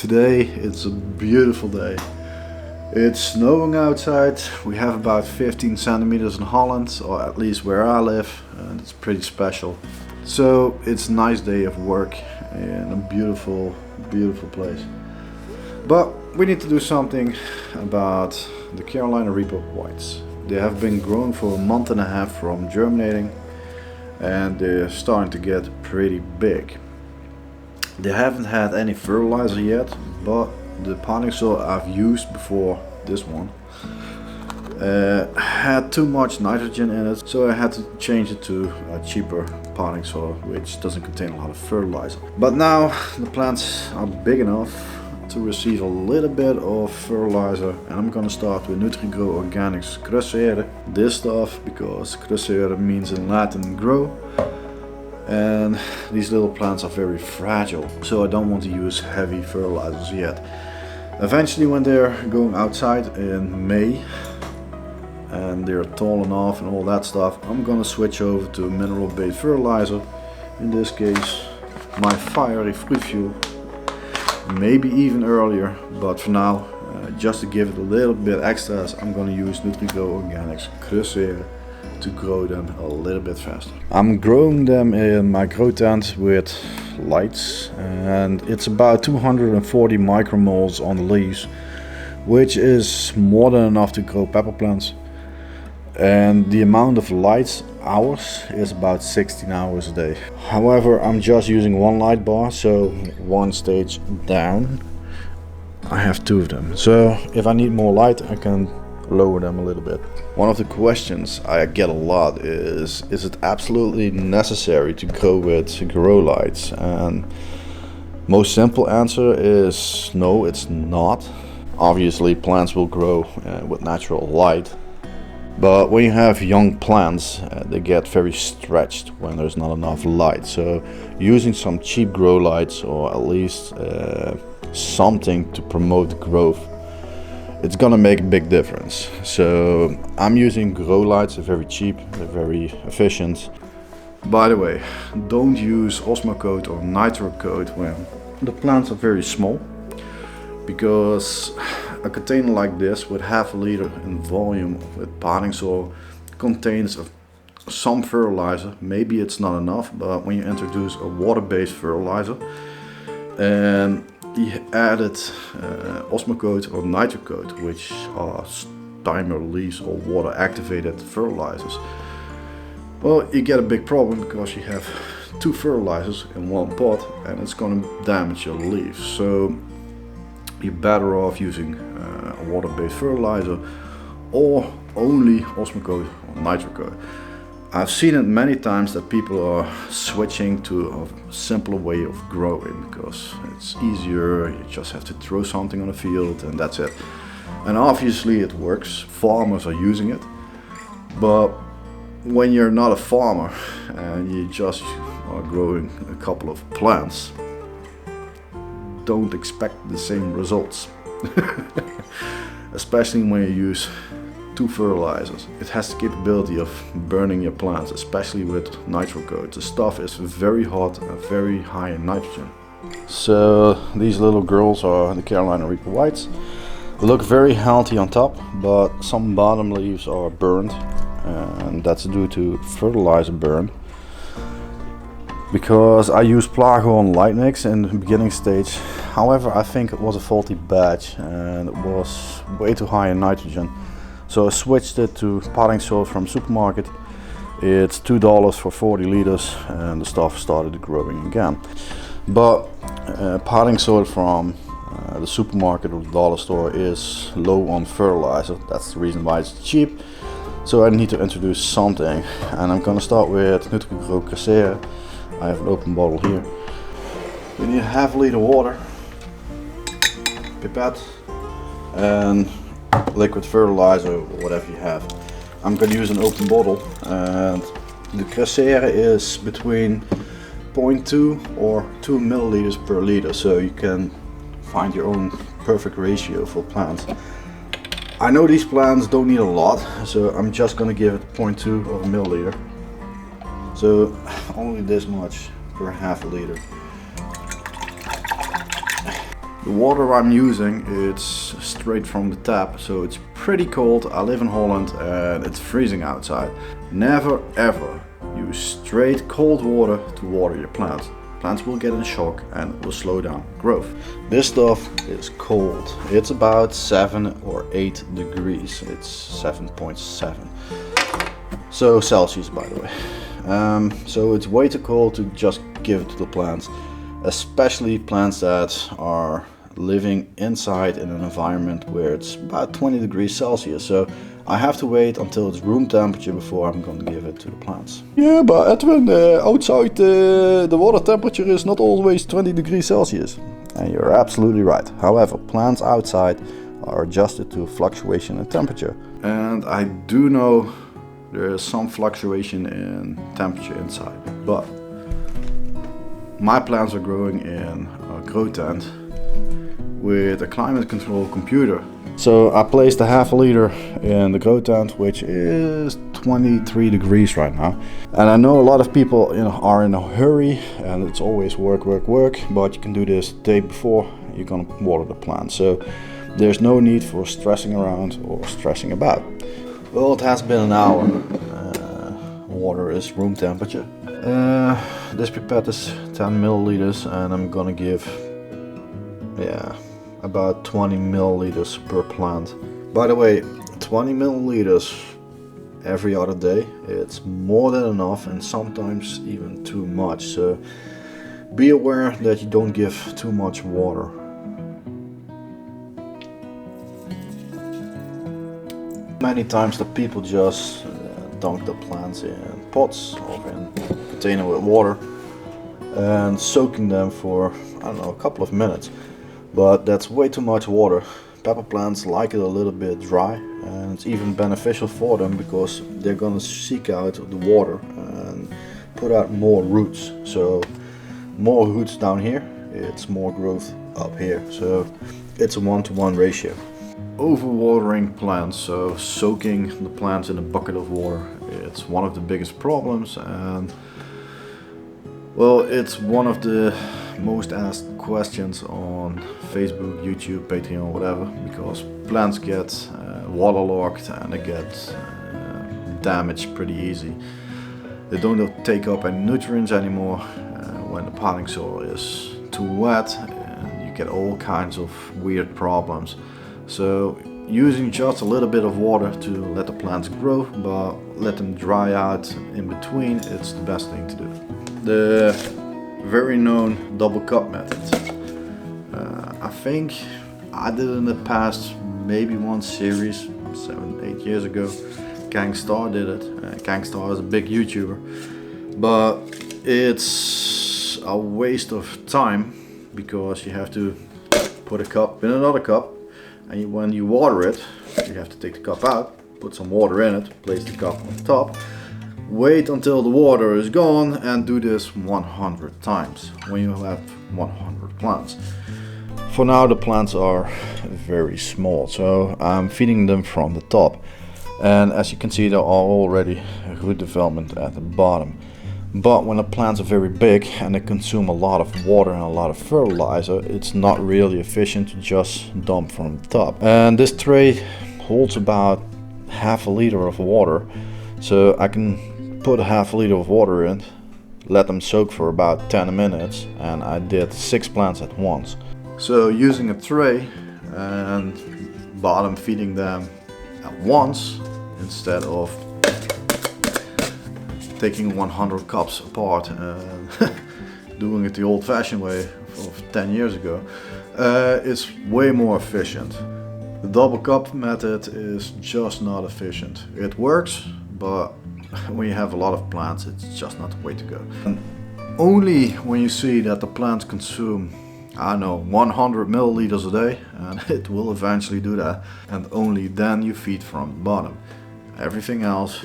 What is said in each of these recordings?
Today it's a beautiful day. It's snowing outside. We have about 15 centimeters in Holland, or at least where I live, and it's pretty special. So it's a nice day of work in a beautiful, beautiful place. But we need to do something about the Carolina Reaper whites. They have been growing for a month and a half from germinating, and they're starting to get pretty big. They haven't had any fertilizer yet, but the potting soil I've used before this one had too much nitrogen in it, so I had to change it to a cheaper potting soil which doesn't contain a lot of fertilizer. But now the plants are big enough to receive a little bit of fertilizer, and I'm gonna start with NutriGrow Organics Crucere. This stuff, because crucere means in Latin grow, and these little plants are very fragile, so I don't want to use heavy fertilizers yet. Eventually, when they're going outside in May and they're tall enough and all that stuff, I'm gonna switch over to mineral based fertilizer, in this case my fiery fruit fuel, maybe even earlier, but for now, just to give it a little bit extras, I'm gonna use NutriGrow Organics Crucere to grow them a little bit faster. I'm growing them in my grow tent with lights, and it's about 240 micromoles on the leaves, which is more than enough to grow pepper plants. And the amount of lights hours is about 16 hours a day. However, I'm just using one light bar, so one stage down I have two of them. So if I need more light, I can lower them a little bit. One of the questions I get a lot is it absolutely necessary to grow with grow lights? And most simple answer is no, it's not. Obviously plants will grow with natural light, but when you have young plants, they get very stretched when there's not enough light. So using some cheap grow lights, or at least something to promote growth, it's gonna make a big difference. So I'm using grow lights. They're very cheap, they're very efficient. By the way, don't use Osmocote or Nitrocote when the plants are very small, because a container like this with half a liter in volume with potting soil contains some fertilizer. Maybe it's not enough, but when you introduce a water-based fertilizer and the added Osmocote or Nitrocote, which are timer leaves or water activated fertilizers, well, you get a big problem, because you have two fertilizers in one pot and it's going to damage your leaves. So you're better off using a water-based fertilizer, or only Osmocote or Nitrocote. I've seen it many times that people are switching to a simpler way of growing, because it's easier. You just have to throw something on the field and that's it. And obviously it works. Farmers are using it. But when you're not a farmer and you just are growing a couple of plants, don't expect the same results. Especially when you use two fertilizers. It has the capability of burning your plants, especially with Nitrocote. The stuff is very hot and very high in nitrogen. So these little girls are the Carolina Reaper whites. They look very healthy on top, but some bottom leaves are burned, and that's due to fertilizer burn. Because I used Plago on light mix in the beginning stage. However, I think it was a faulty batch and it was way too high in nitrogen. So I switched it to potting soil from supermarket. It's $2 for 40 liters, and the stuff started growing again. But potting soil from the supermarket or the dollar store is low on fertilizer. That's the reason why it's cheap. So I need to introduce something, and I'm gonna start with NutriGrow Crucere. I have an open bottle here. You need half a liter water, pipette, and liquid fertilizer, or whatever you have. I'm going to use an open bottle, and the Crucere is between 0.2 or 2 milliliters per liter, so you can find your own perfect ratio for plants. I know these plants don't need a lot, so I'm just going to give it 0.2 of a milliliter. So only this much per half a liter. The water I'm using, it's straight from the tap, so it's pretty cold. I live in Holland and it's freezing outside. Never ever use straight cold water to water your plants. Plants will get in shock and will slow down growth. This stuff is cold. It's about 7 or 8 degrees. It's 7.7. So Celsius, by the way. So it's way too cold to just give it to the plants. Especially plants that are living inside in an environment where it's about 20 degrees Celsius. So I have to wait until it's room temperature before I'm going to give it to the plants. Yeah, but Edwin, outside the water temperature is not always 20 degrees Celsius. And you're absolutely right. However, plants outside are adjusted to fluctuation in temperature. And I do know there is some fluctuation in temperature inside. But my plants are growing in a grow tent with a climate control computer. So I placed a half a liter in the grow tent, which is 23 degrees right now. And I know a lot of people are in a hurry and it's always work, but you can do this the day before you're gonna water the plant. So there's no need for stressing around or stressing about. Well, it has been an hour. Water is room temperature. This pipette is 10 milliliters and I'm gonna give about 20 milliliters per plant. By the way, 20 milliliters every other day, it's more than enough and sometimes even too much. So be aware that you don't give too much water. Many times the people just dunk the plants in pots or in a container with water and soaking them for, I don't know, a couple of minutes. But that's way too much water. Pepper plants like it a little bit dry, and it's even beneficial for them because they're gonna seek out the water and put out more roots. So more roots down here, it's more growth up here. So it's a 1-to-1 ratio. Overwatering plants, so soaking the plants in a bucket of water, it's one of the biggest problems, and well, it's one of the most asked questions on Facebook, YouTube, Patreon, whatever, because plants get waterlogged and they get damaged pretty easy. They don't take up any nutrients anymore when the potting soil is too wet, and you get all kinds of weird problems. So using just a little bit of water to let the plants grow, but let them dry out in between, it's the best thing to do. The very known double cup method. I think I did it in the past, maybe one series, 7-8 years ago. Gangstar did it. Gangstar is a big YouTuber, but it's a waste of time because you have to put a cup in another cup, and when you water it, you have to take the cup out, put some water in it, place the cup on top, wait until the water is gone, and do this 100 times when you have 100 plants. For now the plants are very small, so I'm feeding them from the top, and as you can see there are already root development at the bottom. But when the plants are very big and they consume a lot of water and a lot of fertilizer, it's not really efficient to just dump from the top. And this tray holds about half a liter of water, so I can put a half a liter of water in, let them soak for about 10 minutes, and I did 6 plants at once. So using a tray and bottom feeding them at once instead of taking 100 cups apart and doing it the old-fashioned way of 10 years ago, is way more efficient. The double cup method is just not efficient. It works, but when you have a lot of plants, it's just not the way to go. And only when you see that the plants consume, I don't know, 100 milliliters a day, and it will eventually do that, and only then you feed from the bottom. Everything else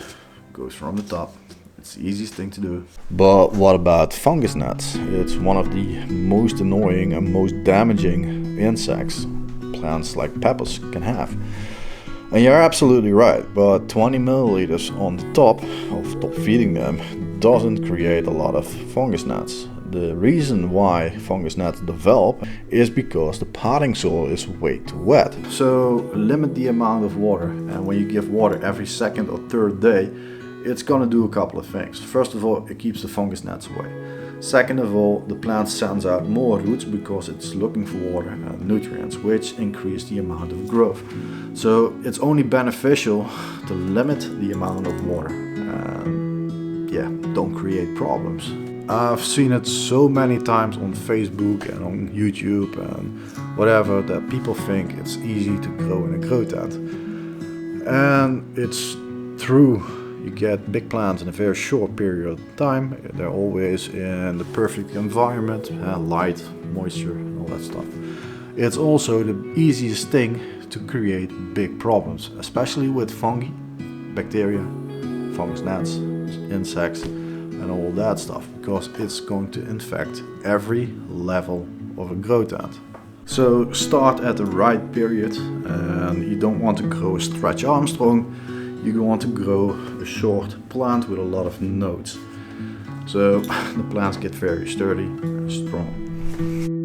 goes from the top. It's the easiest thing to do. But what about fungus gnats? It's one of the most annoying and most damaging insects plants like peppers can have. And you're absolutely right, but 20 milliliters on the top of top feeding them doesn't create a lot of fungus gnats. the reason why fungus gnats develop is because the potting soil is way too wet. So limit the amount of water, and when you give water every second or third day, it's gonna do a couple of things. First of all, it keeps the fungus gnats away. Second of all, the plant sends out more roots because it's looking for water and nutrients, which increase the amount of growth. So it's only beneficial to limit the amount of water and don't create problems. I've seen it so many times on Facebook and on YouTube and whatever that people think it's easy to grow in a grow tent. And it's true. You get big plants in a very short period of time. They're always in the perfect environment, light, moisture, and all that stuff. It's also the easiest thing to create big problems, especially with fungi, bacteria, fungus gnats, insects, and all that stuff, because it's going to infect every level of a grow tent. So start at the right period, and you don't want to grow a Stretch Armstrong. You want to grow a short plant with a lot of nodes. So the plants get very sturdy and strong.